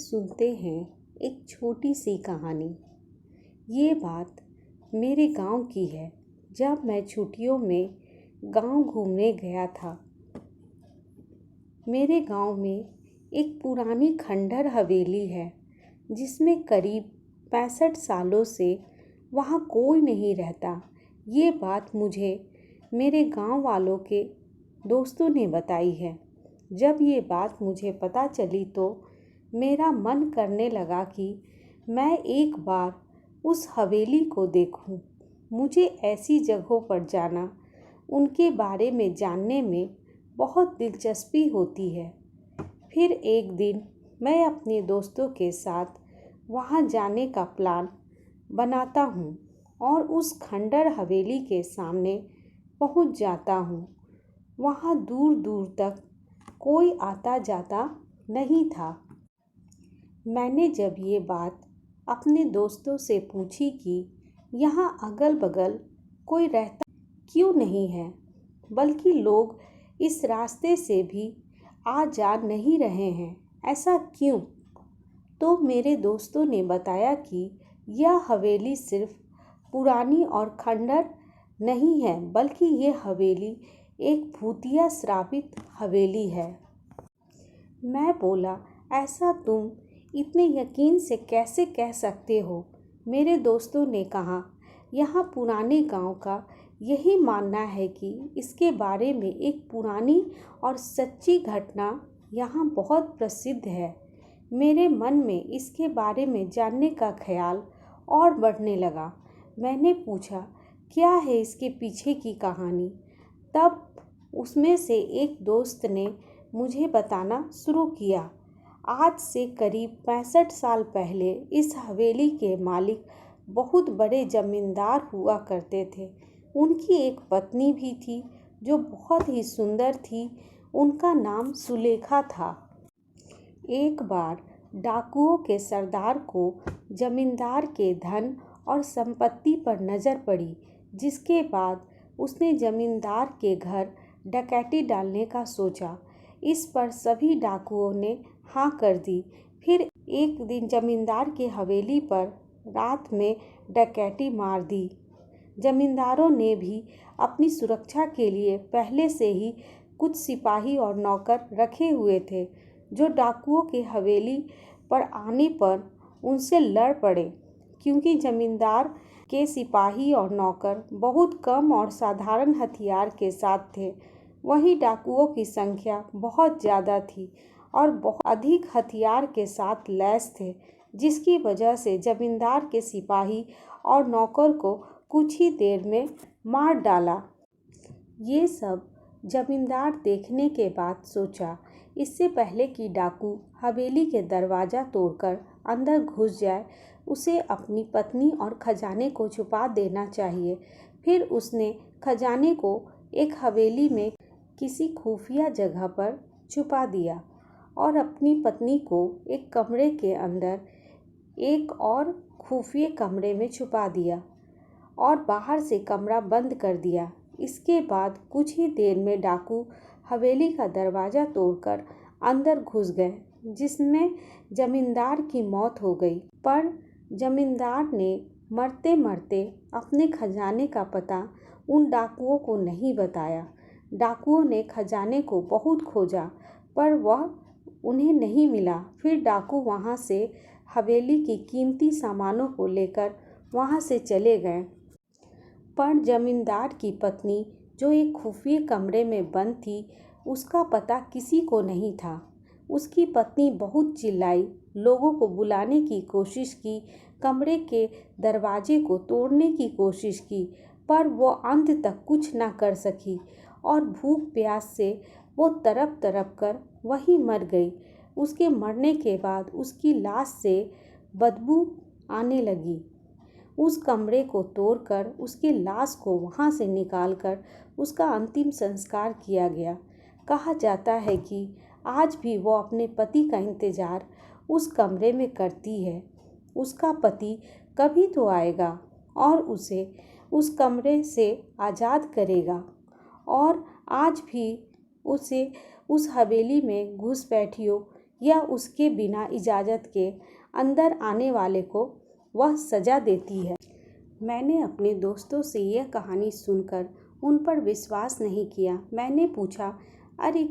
सुनते हैं एक छोटी सी कहानी। ये बात मेरे गांव की है। जब मैं छुट्टियों में गांव घूमने गया था, मेरे गांव में एक पुरानी खंडर हवेली है जिसमें करीब 65 सालों से वहाँ कोई नहीं रहता। ये बात मुझे मेरे गांव वालों के दोस्तों ने बताई है। जब ये बात मुझे पता चली तो मेरा मन करने लगा कि मैं एक बार उस हवेली को देखूं। मुझे ऐसी जगहों पर जाना, उनके बारे में जानने में बहुत दिलचस्पी होती है। फिर एक दिन मैं अपने दोस्तों के साथ वहां जाने का प्लान बनाता हूं और उस खंडर हवेली के सामने पहुंच जाता हूं। वहां दूर दूर तक कोई आता जाता नहीं था। मैंने जब ये बात अपने दोस्तों से पूछी कि यहाँ अगल बगल कोई रहता क्यों नहीं है, बल्कि लोग इस रास्ते से भी आ जा नहीं रहे हैं, ऐसा क्यों? तो मेरे दोस्तों ने बताया कि यह हवेली सिर्फ पुरानी और खंडर नहीं है, बल्कि ये हवेली एक भूतिया श्रापित हवेली है। मैं बोला, ऐसा तुम इतने यकीन से कैसे कह सकते हो? मेरे दोस्तों ने कहा, यहाँ पुराने गांव का यही मानना है कि इसके बारे में एक पुरानी और सच्ची घटना यहाँ बहुत प्रसिद्ध है। मेरे मन में इसके बारे में जानने का ख्याल और बढ़ने लगा। मैंने पूछा, क्या है इसके पीछे की कहानी? तब उसमें से एक दोस्त ने मुझे बताना शुरू किया। आज से करीब 65 साल पहले इस हवेली के मालिक बहुत बड़े जमींदार हुआ करते थे। उनकी एक पत्नी भी थी जो बहुत ही सुंदर थी। उनका नाम सुलेखा था। एक बार डाकुओं के सरदार को जमींदार के धन और संपत्ति पर नज़र पड़ी, जिसके बाद उसने जमींदार के घर डकैती डालने का सोचा। इस पर सभी डाकुओं ने हाँ कर दी। फिर एक दिन जमींदार की हवेली पर रात में डकैती मार दी। जमींदारों ने भी अपनी सुरक्षा के लिए पहले से ही कुछ सिपाही और नौकर रखे हुए थे, जो डाकुओं की हवेली पर आने पर उनसे लड़ पड़े। क्योंकि जमींदार के सिपाही और नौकर बहुत कम और साधारण हथियार के साथ थे, वहीं डाकुओं की संख्या बहुत ज़्यादा थी और बहुत अधिक हथियार के साथ लैस थे, जिसकी वजह से जमींदार के सिपाही और नौकर को कुछ ही देर में मार डाला। ये सब जमींदार देखने के बाद सोचा, इससे पहले कि डाकू हवेली के दरवाज़ा तोड़कर अंदर घुस जाए, उसे अपनी पत्नी और खजाने को छुपा देना चाहिए। फिर उसने खजाने को एक हवेली में किसी खुफिया जगह पर छुपा दिया और अपनी पत्नी को एक कमरे के अंदर एक और खुफिया कमरे में छुपा दिया और बाहर से कमरा बंद कर दिया। इसके बाद कुछ ही देर में डाकू हवेली का दरवाज़ा तोड़कर अंदर घुस गए, जिसमें जमींदार की मौत हो गई। पर जमींदार ने मरते मरते अपने खजाने का पता उन डाकुओं को नहीं बताया। डाकुओं ने खजाने को बहुत खोजा, पर वह उन्हें नहीं मिला। फिर डाकू वहां से हवेली की कीमती सामानों को लेकर वहां से चले गए। पर जमींदार की पत्नी, जो एक खुफिया कमरे में बंद थी, उसका पता किसी को नहीं था। उसकी पत्नी बहुत चिल्लाई, लोगों को बुलाने की कोशिश की, कमरे के दरवाजे को तोड़ने की कोशिश की, पर वो अंत तक कुछ ना कर सकी और भूख प्यास से वो तड़प तड़प कर वहीं मर गई। उसके मरने के बाद उसकी लाश से बदबू आने लगी। उस कमरे को तोड़कर उसकी लाश को वहां से निकालकर उसका अंतिम संस्कार किया गया। कहा जाता है कि आज भी वो अपने पति का इंतजार उस कमरे में करती है। उसका पति कभी तो आएगा और उसे उस कमरे से आज़ाद करेगा, और आज भी उसे उस हवेली में घुसपैठियों या उसके बिना इजाज़त के अंदर आने वाले को वह सज़ा देती है। मैंने अपने दोस्तों से यह कहानी सुनकर उन पर विश्वास नहीं किया। मैंने पूछा, अरे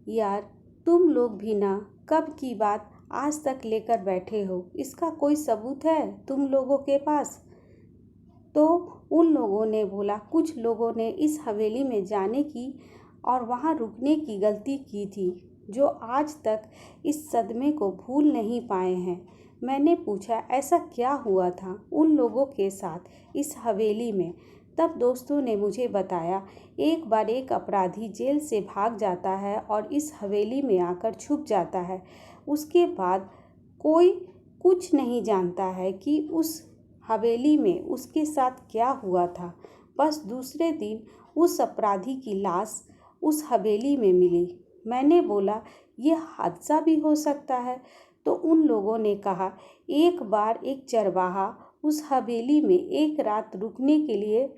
यार, तुम लोग भी ना कब की बात आज तक लेकर बैठे हो, इसका कोई सबूत है तुम लोगों के पास? तो उन लोगों ने बोला, कुछ लोगों ने इस हवेली में जाने की और वहाँ रुकने की गलती की थी, जो आज तक इस सदमे को भूल नहीं पाए हैं। मैंने पूछा, ऐसा क्या हुआ था उन लोगों के साथ इस हवेली में? तब दोस्तों ने मुझे बताया, एक बार एक अपराधी जेल से भाग जाता है और इस हवेली में आकर छुप जाता है। उसके बाद कोई कुछ नहीं जानता है कि उस हवेली में उसके साथ क्या हुआ था। बस दूसरे दिन उस अपराधी की लाश उस हवेली में मिली। मैंने बोला, यह हादसा भी हो सकता है? तो उन लोगों ने कहा, एक बार एक चरवाहा उस हवेली में एक रात रुकने के लिए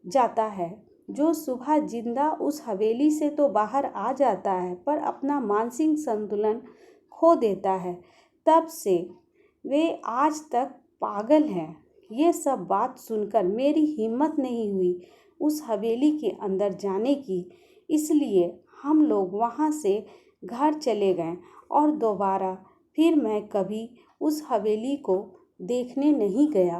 जाता है, जो सुबह जिंदा उस हवेली से तो बाहर आ जाता है, पर अपना मानसिक संतुलन खो देता है। तब से वे आज तक पागल हैं। ये सब बात सुनकर मेरी हिम्मत नहीं हुई उस हवेली के अंदर जाने की, इसलिए हम लोग वहाँ से घर चले गए और दोबारा फिर मैं कभी उस हवेली को देखने नहीं गया।